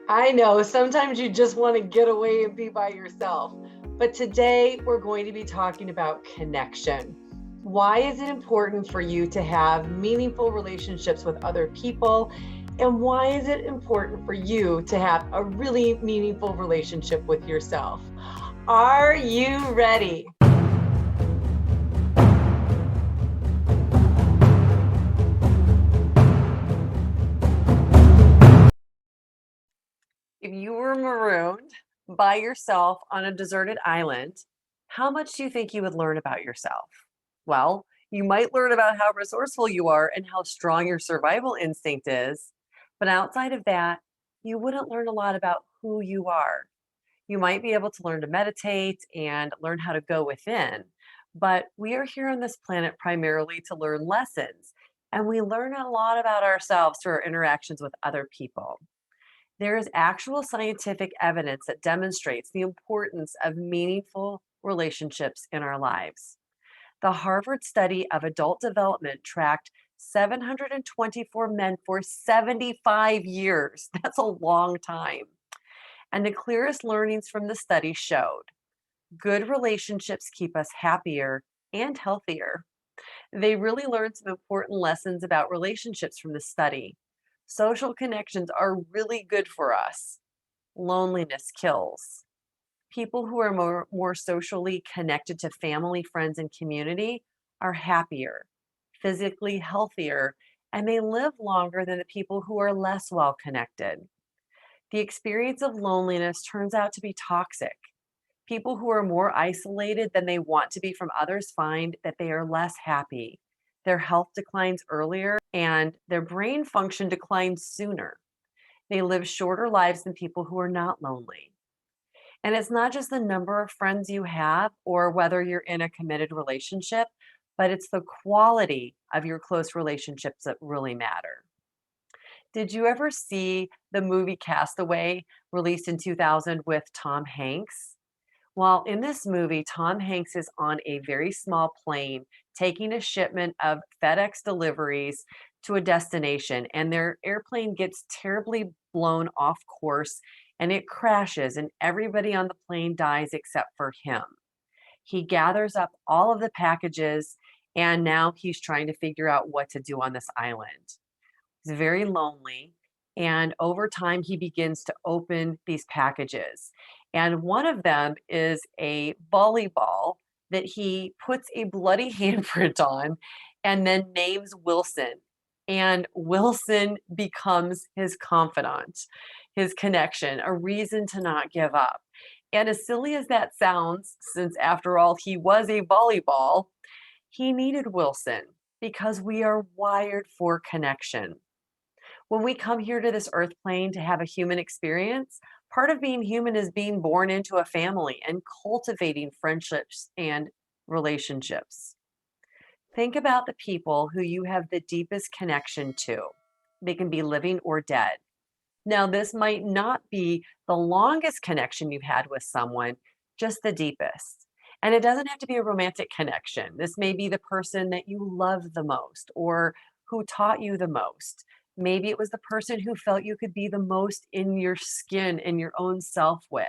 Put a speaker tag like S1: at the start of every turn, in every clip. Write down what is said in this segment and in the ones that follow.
S1: I know sometimes you just want to get away and be by yourself. But today we're going to be talking about connection. Why is it important for you to have meaningful relationships with other people? And why is it important for you to have a really meaningful relationship with yourself? Are you ready? If you were marooned by yourself on a deserted island, how much do you think you would learn about yourself? Well, you might learn about how resourceful you are and how strong your survival instinct is. But outside of that, you wouldn't learn a lot about who you are. You might be able to learn to meditate and learn how to go within. But we are here on this planet primarily to learn lessons. And we learn a lot about ourselves through our interactions with other people. There is actual scientific evidence that demonstrates the importance of meaningful relationships in our lives. The Harvard study of adult development tracked 724 men for 75 years. That's a long time. And the clearest learnings from the study showed good relationships keep us happier and healthier. They really learned some important lessons about relationships from the study. Social connections are really good for us. Loneliness kills. People who are more socially connected to family, friends, and community are happier, physically healthier, and they live longer than the people who are less well connected. The experience of loneliness turns out to be toxic. People who are more isolated than they want to be from others find that they are less happy. Their health declines earlier and their brain function declines sooner. They live shorter lives than people who are not lonely. And it's not just the number of friends you have or whether you're in a committed relationship, but it's the quality of your close relationships that really matter. Did you ever see the movie Castaway, released in 2000 with Tom Hanks? Well, in this movie, Tom Hanks is on a very small plane taking a shipment of FedEx deliveries to a destination, and their airplane gets terribly blown off course and it crashes, and everybody on the plane dies except for him. He gathers up all of the packages, and now he's trying to figure out what to do on this island. He's very lonely. And over time, he begins to open these packages. And one of them is a volleyball that he puts a bloody handprint on and then names Wilson. And Wilson becomes his confidant, his connection, a reason to not give up. And as silly as that sounds, since after all, he was a volleyball, he needed Wilson because we are wired for connection. When we come here to this earth plane to have a human experience, part of being human is being born into a family and cultivating friendships and relationships. Think about the people who you have the deepest connection to. They can be living or dead. Now, this might not be the longest connection you've had with someone, just the deepest. And it doesn't have to be a romantic connection. This may be the person that you love the most or who taught you the most. Maybe it was the person who felt you could be the most in your skin and your own self with,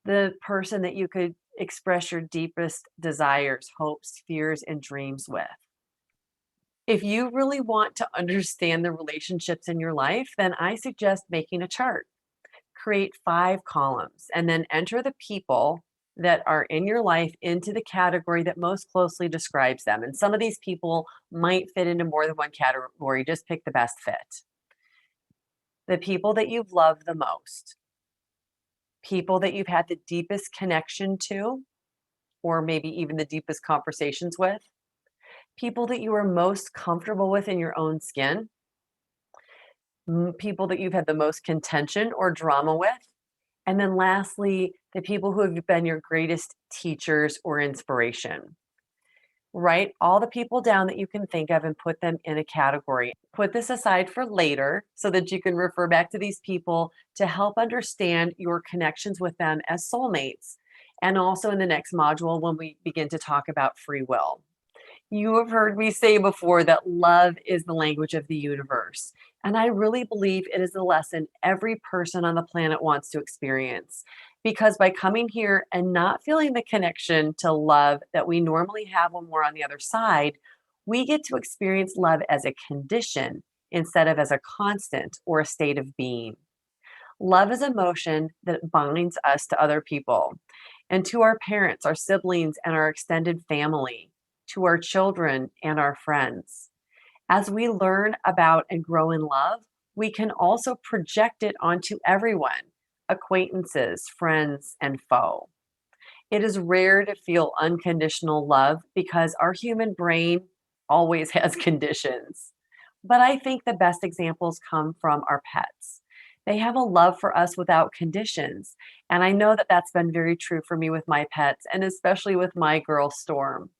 S1: the person that you could express your deepest desires, hopes, fears, and dreams with. If you really want to understand the relationships in your life, then I suggest making a chart. Create 5 columns and then enter the people that are in your life into the category that most closely describes them. And some of these people might fit into more than one category. Just pick the best fit. The people that you've loved the most, people that you've had the deepest connection to, or maybe even the deepest conversations with, people that you are most comfortable with in your own skin, people that you've had the most contention or drama with, and then lastly, the people who have been your greatest teachers or inspiration. Write all the people down that you can think of and put them in a category. Put this aside for later so that you can refer back to these people to help understand your connections with them as soulmates. And also in the next module when we begin to talk about free will. You have heard me say before that love is the language of the universe. And I really believe it is a lesson every person on the planet wants to experience. Because by coming here and not feeling the connection to love that we normally have when we're on the other side, we get to experience love as a condition instead of as a constant or a state of being. Love is emotion that binds us to other people and to our parents, our siblings, and our extended family, to our children and our friends. As we learn about and grow in love, we can also project it onto everyone, acquaintances, friends, and foe. It is rare to feel unconditional love because our human brain always has conditions. But I think the best examples come from our pets. They have a love for us without conditions. And I know that that's been very true for me with my pets, and especially with my girl Storm.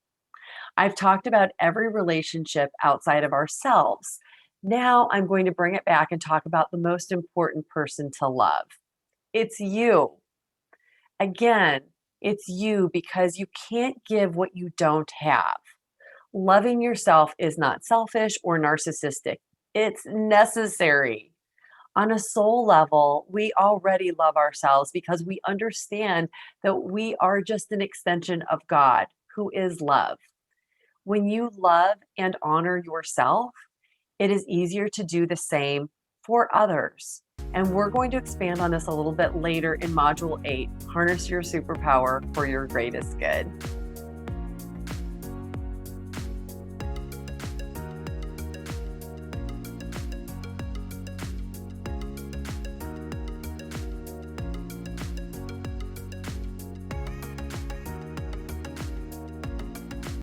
S1: I've talked about every relationship outside of ourselves. Now I'm going to bring it back and talk about the most important person to love. It's you. Again, it's you because you can't give what you don't have. Loving yourself is not selfish or narcissistic, it's necessary. On a soul level, we already love ourselves because we understand that we are just an extension of God, who is love. When you love and honor yourself, it is easier to do the same for others. And we're going to expand on this a little bit later in Module 8, Harness Your Superpower for Your Greatest Good.